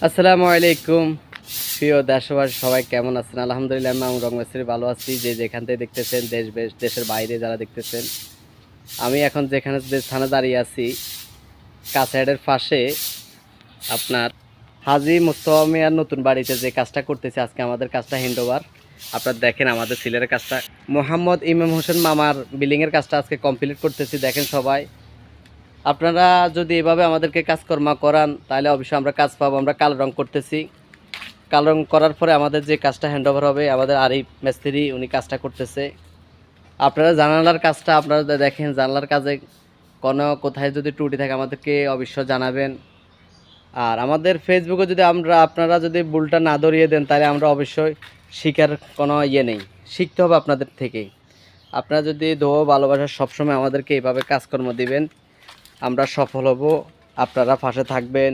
আসসালামু আলাইকুম প্রিয় দেশবাসী, সবাই কেমন আছেন? আলহামদুলিল্লাহ, আমি রং মিস্ত্রি ভালো আছি। যে যেখান থেকে দেখতেছেন, দেশের বাইরে যারা দেখতেছেন, আমি এখন যেখানে যে স্থানে দাঁড়িয়ে আছি, কাছাড়ের পাশে আপনার হাজী মুস্তফা মিয়ার নতুন বাড়িতে যে কাজটা করতেছে, আজকে আমাদের কাজটা হ্যান্ডওভার। আপনারা দেখেন আমাদের সিলের কাজটা, মোহাম্মদ ইমাম হোসেন মামার বিল্ডিংয়ের কাজটা আজকে কমপ্লিট করতেছি। দেখেন সবাই, আপনারা যদি এভাবে আমাদেরকে কাজকর্ম করান তাহলে অবশ্যই আমরা কাজ পাবো। আমরা কালো রং করতেছি, কালো রং করার পরে আমাদের যে কাজটা হ্যান্ডওভার হবে, আমাদের আরিফ মিস্ত্রি উনি কাজটা করতেছে। আপনারা জানালার কাজটা আপনারা দেখেন, জানালার কাজে কোনো কোথায় যদি ত্রুটি থাকে আমাদেরকে অবশ্যই জানাবেন। আর আমাদের ফেসবুকে যদি আপনারা যদি ভুলটা না ধরিয়ে দেন তাহলে আমরা অবশ্যই শিখার কোনো নেই, শিখতে হবে আপনাদের থেকেই। আপনারা যদি দোয়া ভালোবাসা সবসময় আমাদেরকে এইভাবে কাজকর্ম দিবেন, আমরা সফল হব। আপনারা পাশে থাকবেন,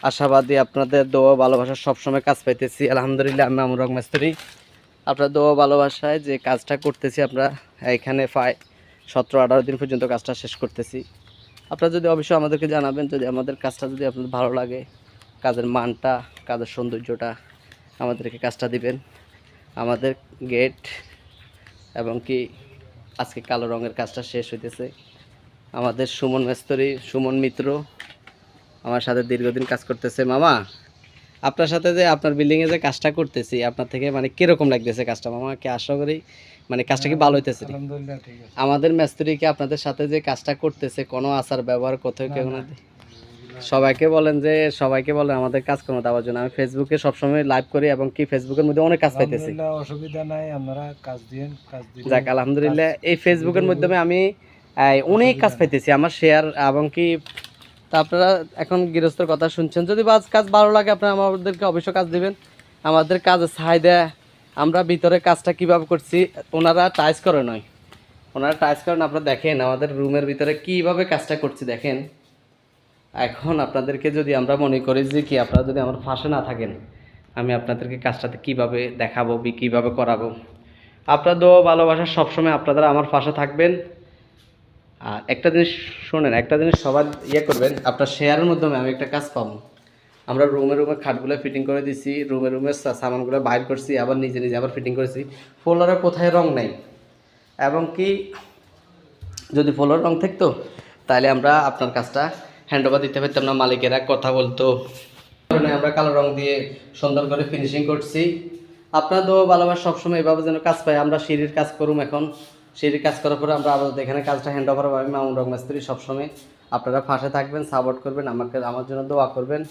আশাবাদী। আপনাদের দোয়া ভালোবাসা সবসময় কাজ পাইতেছি আলহামদুলিল্লাহ। আমি আমরং মিস্ত্রি, আপনার দোয়া ভালোবাসায় যে কাজটা করতেছি, আমরা এখানে প্রায় 17-18 দিন পর্যন্ত কাজটা শেষ করতেছি। আপনারা যদি অবশ্যই আমাদেরকে জানাবেন, যদি আমাদের কাজটা যদি আপনাদের ভালো লাগে, কাজের মানটা, কাজের সৌন্দর্যটা, আমাদেরকে কাজটা দিবেন। আমাদের গেট এবং কি আজকে কালো রঙের কাজটা শেষ হইতেছে। আমাদের সুমন মিস্ত্রি, সুমন মিত্র আমার সাথে দীর্ঘদিন কাজ করতেছে। মামা, আপনার সাথে যে আপনার বিল্ডিংয়ে যে কাজটা করতেছি, আপনার থেকে মানে কিরকম লাগতেছে কাজটা মামা? কি আশা করি মানে কাজটা কি ভালো হইতেছে? আলহামদুলিল্লাহ ঠিক আছে। আমাদের মিস্ত্রিকে আপনাদের সাথে যে কাজটা করতেছে, কোনো আচার ব্যবহার কোথাও কেউ না? সবাইকে বলেন যে, সবাইকে বলেন আমাদের কাজকর্ম দেওয়ার জন্য। আমি ফেসবুকে সবসময় লাইভ করি এবং কি ফেসবুকের মধ্যে অনেক কাজ পাইতেছি। আলহামদুলিল্লাহ, অসুবিধা নাই, আপনারা কাজ দিন, কাজ দিলে যাক আলহামদুলিল্লাহ, এই ফেসবুকের মাধ্যমে আমি অনেক কাজ পাইতেছি, আমার শেয়ার এবং কি। তা আপনারা এখন গৃহস্থর কথা শুনছেন, যদি কাজ ভালো লাগে আপনারা আমাদেরকে অবশ্যই কাজ দিবেন। আমাদের কাজের চাহিদা, আমরা ভিতরে কাজটা কিভাবে করছি, ওনারা টাইস করে নয়, ওনারা টাইস করেন। আপনারা দেখেন আমাদের রুমের ভিতরে কিভাবে কাজটা করছি দেখেন। এখন আপনাদেরকে যদি আমরা মনে করি যে কি, আপনারা যদি আমার পাশে না থাকেন, আমি আপনাদেরকে কাজটাতে কিভাবে দেখাবো, কিভাবে করাবো। আপনার দোয়া ভালোবাসা সবসময় আপনারা আমার পাশে থাকবেন। আর একটা জিনিস শোনেন, একটা জিনিস সবার করবেন, আপনার শেয়ারের মাধ্যমে আমি একটা কাজ পাবো। আমরা রুমে রুমে খাটগুলো ফিটিং করে দিছি, রুমে রুমে সামানগুলো বাইর করছি, আবার নিজে নিজে আবার ফিটিং করেছি। ফ্লোরে কোথায় রং নেই, এবং কি যদি ফ্লোর রং থাকতো তাহলে আমরা আপনার কাজটা হ্যান্ড ওভার দিতে পারতাম না, মালিকেরা কথা বলতো। আমরা কালো রং দিয়ে সুন্দর করে ফিনিশিং করছি। আপনার তো ভালোবাসা সবসময় এভাবে যেন কাজ পাই। আমরা সিঁড়ির কাজ করুম, এখন সিঁড়ির কাজ করার পরে আমরা আবার এখানে কাজটা হ্যান্ড ওভার হবে। আমি মামুন রং মিস্ত্রি, সবসময় আপনারা পাশে থাকবেন, সাপোর্ট করবেন, আমার জন্য দোয়া করবেন।